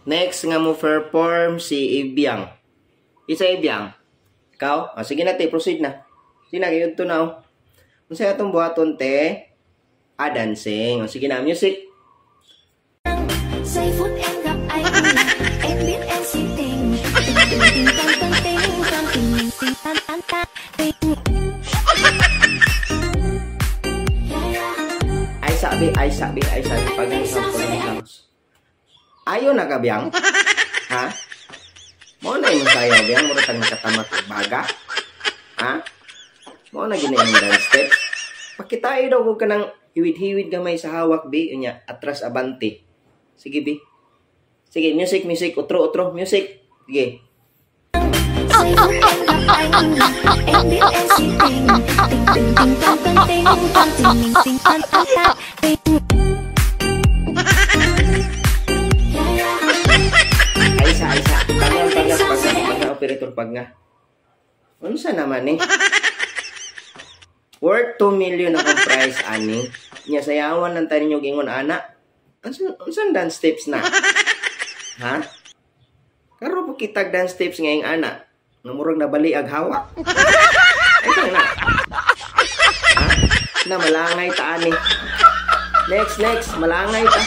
Next nga mo perform si Ibiang. Isa Ibiang. Ikaw? Sige na, te. Proceed na. Sige na, kayo ito na. Kung sa'yo itong buhaton, te. Dancing. Sige na, music. Giây phút em gặp anh, em biết em si tình, tình tan tan tình. Ay sabi, pag-isang. Ayaw na ka, Biang? Ha? Mo na yung sayo, Biang? Mo na tang nakatamat baga? Ha? Mo na gina yung dance steps? Pakitayo daw ko ka ng hiwid-hiwid gamay sa hawak, Bi. Yun niya, atras abante. Sige, Bi. Sige, music. Utro, music. Sige. Giây phút em gặp anh, em biết em si tình, tình tan tan tình. Aisa. Pag operator pag nga. Ano sa naman eh? Worth 2 million akong price, ani. Nya sayawan lang tayo ninyo gingon, ana. Unsan dance steps na? Ha? Karo po kitag dance steps ngayong ana. Namurag na bali ag hawak. Ay, na. Ha? Na malangay ta, ani. Next, malangay ta.